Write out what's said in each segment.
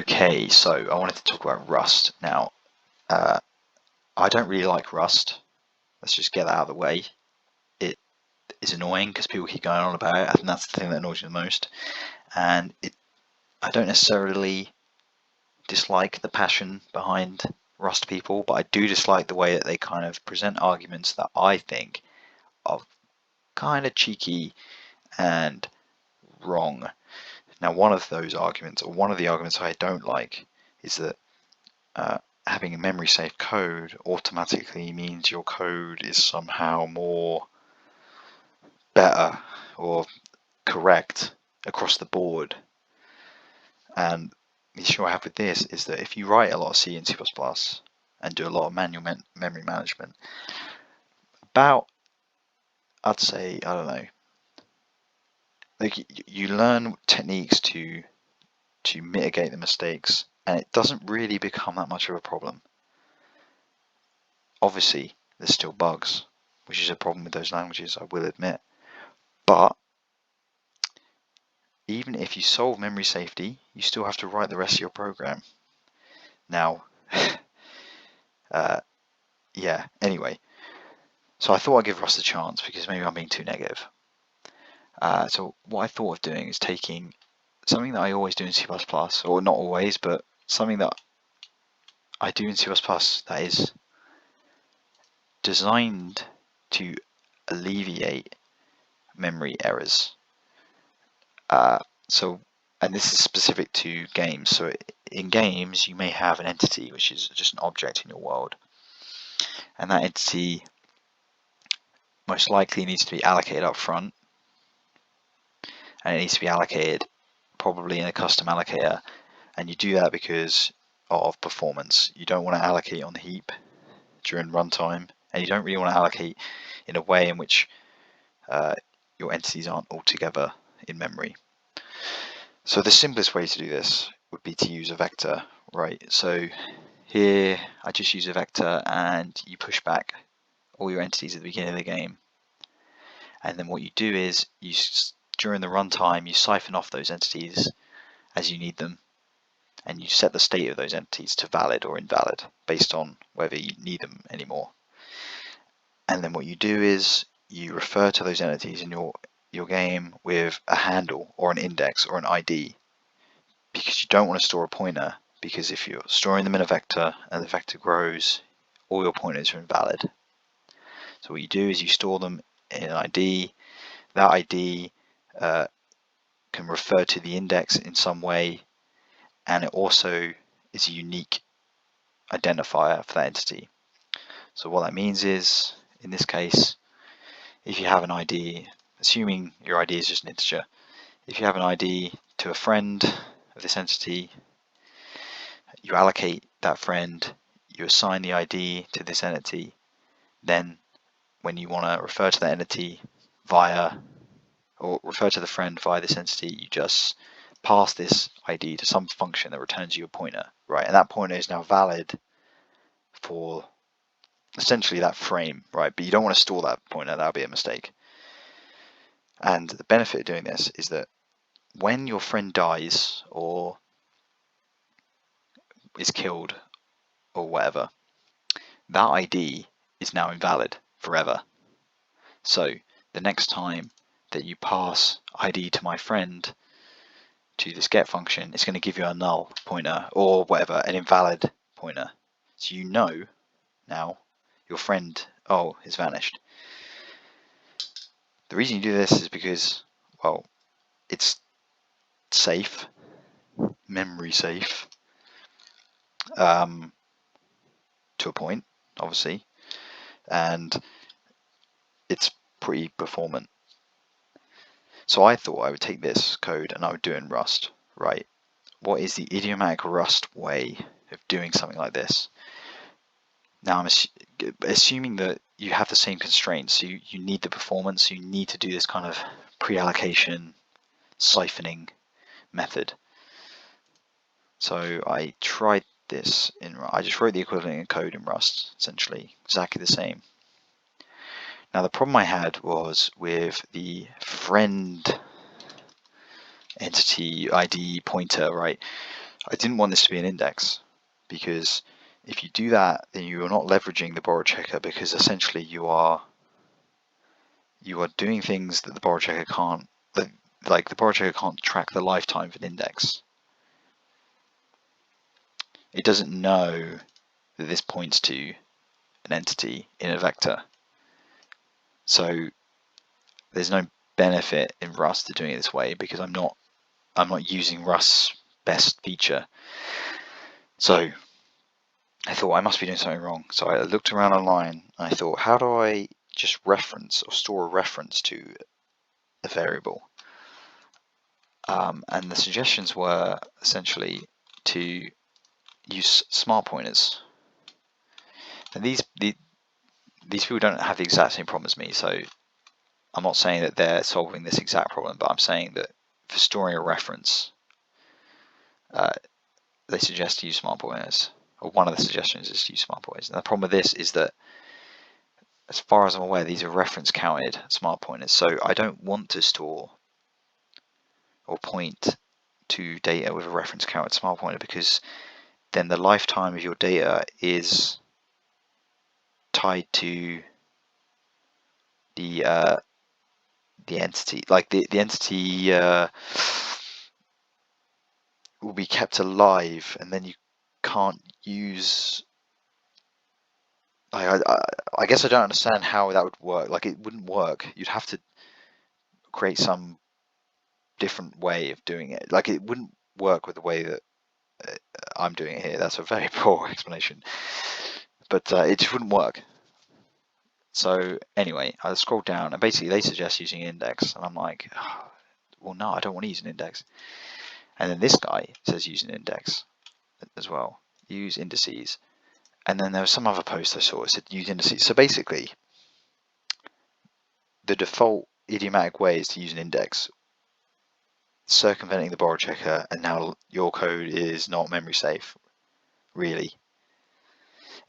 Okay, so I wanted to talk about Rust. Now, I don't really like Rust. Let's just get that out of the way. It is annoying because people keep going on about it. I think that's the thing that annoys me the most. And I don't necessarily dislike the passion behind Rust people, but I do dislike the way that they kind of present arguments that I think are kind of cheeky and wrong. Now, one of those arguments, or one of the arguments I don't like, is that having a memory safe code automatically means your code is somehow more better or correct across the board. And the issue I have with this is that if you write a lot of C and C++ and do a lot of manual memory management, I'd say, I don't know, like you learn techniques to mitigate the mistakes, and it doesn't really become that much of a problem. Obviously, there's still bugs, which is a problem with those languages, I will admit. But even if you solve memory safety, you still have to write the rest of your program. Now, yeah, anyway. So I thought I'd give Rust a chance because maybe I'm being too negative. So what I thought of doing is taking something that I always do in C++, or not always, but something that I do in C++ that is designed to alleviate memory errors. And this is specific to games. So in games, you may have an entity, which is just an object in your world. And that entity most likely needs to be allocated up front. And it needs to be allocated probably in a custom allocator. And you do that because of performance. You don't want to allocate on the heap during runtime. And you don't really want to allocate in a way in which your entities aren't all together in memory. So the simplest way to do this would be to use a vector, right? So here I just use a vector and you push back all your entities at the beginning of the game. And then what you do is during the runtime you siphon off those entities as you need them, and you set the state of those entities to valid or invalid based on whether you need them anymore. And then what you do is you refer to those entities in your game with a handle or an index or an ID, because you don't want to store a pointer, because if you're storing them in a vector and the vector grows, all your pointers are invalid. So what you do is you store them in an ID. That ID can refer to the index in some way, and it also is a unique identifier for that entity. So what that means is, in this case, if you have an ID, assuming your ID is just an integer, if you have an ID to a friend of this entity, you allocate that friend, you assign the ID to this entity, then when you want to refer to that entity or refer to the friend via this entity, you just pass this ID to some function that returns you a pointer, right? And that pointer is now valid for essentially that frame, right? But you don't want to store that pointer, that would be a mistake. And the benefit of doing this is that when your friend dies or is killed or whatever, that ID is now invalid forever. So the next time that you pass ID to my friend to this get function, it's going to give you a null pointer or whatever, an invalid pointer. So you know now your friend, has vanished. The reason you do this is because, well, it's safe, memory safe, to a point, obviously, and it's pretty performant. So I thought I would take this code and I would do it in Rust, right? What is the idiomatic Rust way of doing something like this? Now I'm assuming that you have the same constraints, so you need the performance, so you need to do this kind of pre-allocation siphoning method. So I tried this I just wrote the equivalent in code in Rust, essentially exactly the same. Now the problem I had was with the friend entity ID pointer, right? I didn't want this to be an index, because if you do that, then you are not leveraging the borrow checker, because essentially you are doing things that the borrow checker can't. Like the borrow checker can't track the lifetime of an index. It doesn't know that this points to an entity in a vector. So there's no benefit in Rust to doing it this way, because I'm not using Rust's best feature. So I thought I must be doing something wrong. So I looked around online and I thought, how do I just reference or store a reference to a variable? And the suggestions were essentially to use smart pointers. And these people don't have the exact same problem as me, so I'm not saying that they're solving this exact problem, but I'm saying that for storing a reference, they suggest to use smart pointers, or one of the suggestions is to use smart pointers. And the problem with this is that, as far as I'm aware, these are reference counted smart pointers, so I don't want to store or point to data with a reference counted smart pointer, because then the lifetime of your data is tied to the entity. Like the entity will be kept alive, and then you can't use. I guess I don't understand how that would work. Like, it wouldn't work. You'd have to create some different way of doing it. Like, it wouldn't work with the way that I'm doing it here. That's a very poor explanation, but it just wouldn't work. So anyway, I scrolled down, and basically they suggest using an index, and I'm like, oh, well, no, I don't want to use an index. And then this guy says use an index as well. Use indices. And then there was some other post I saw that said use indices. So basically, the default idiomatic way is to use an index, circumventing the borrow checker, and now your code is not memory safe, really.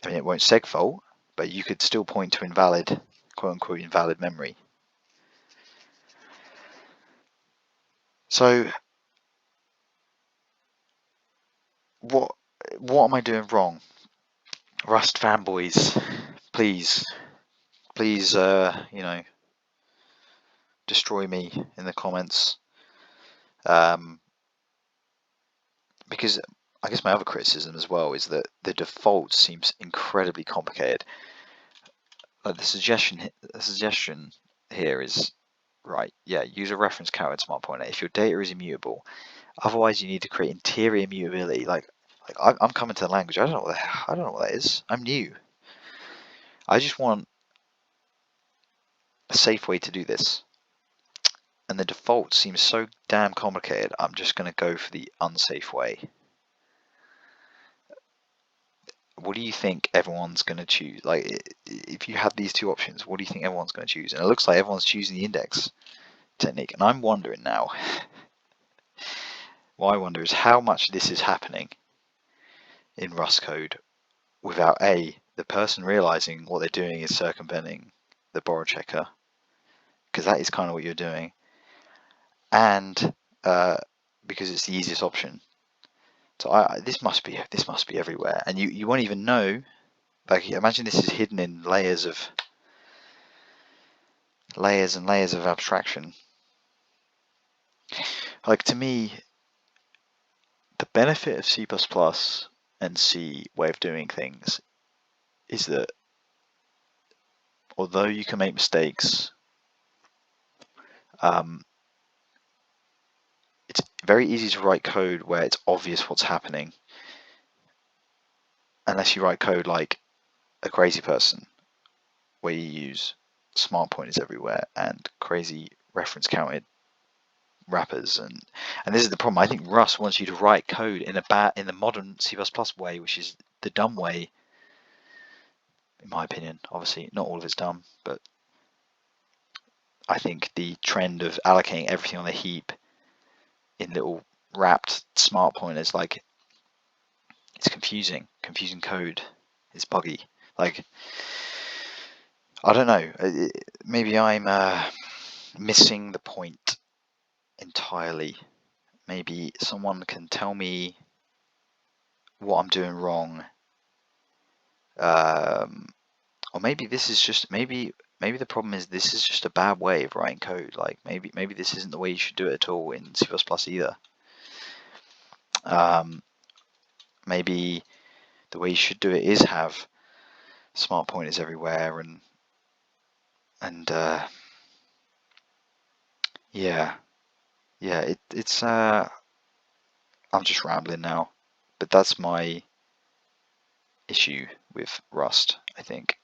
I mean, it won't segfault, but you could still point to invalid, quote unquote, invalid memory. So what am I doing wrong? Rust fanboys, please, destroy me in the comments. Because I guess my other criticism as well is that the default seems incredibly complicated. Like the suggestion here is, right, yeah, use a reference counted smart pointer if your data is immutable. Otherwise, you need to create interior immutability. Like I'm coming to the language. I don't know what that is. I'm new. I just want a safe way to do this. And the default seems so damn complicated, I'm just going to go for the unsafe way. What do you think everyone's going to choose? Like, if you have these two options, what do you think everyone's going to choose? And it looks like everyone's choosing the index technique. And I'm wondering now, what I wonder is how much this is happening in Rust code without A, the person realizing what they're doing is circumventing the borrow checker, because that is kind of what you're doing, and because it's the easiest option. So this must be everywhere, and you won't even know. Like, imagine this is hidden in layers and layers of abstraction. Like, to me, the benefit of C++ and C way of doing things is that although you can make mistakes, it's very easy to write code where it's obvious what's happening, unless you write code like a crazy person, where you use smart pointers everywhere and crazy reference counted wrappers, and this is the problem. I think Rust wants you to write code in the modern C++ way, which is the dumb way, in my opinion. Obviously, not all of it's dumb, but I think the trend of allocating everything on a heap in little wrapped smart pointers, like, it's confusing code. It's buggy. Like, I don't know. Maybe I'm missing the point entirely. Maybe someone can tell me what I'm doing wrong. Or maybe this is just maybe the problem is this is just a bad way of writing code. Like maybe this isn't the way you should do it at all in C++ either. Maybe the way you should do it is have smart pointers everywhere and yeah, it's I'm just rambling now, but that's my issue with Rust, I think.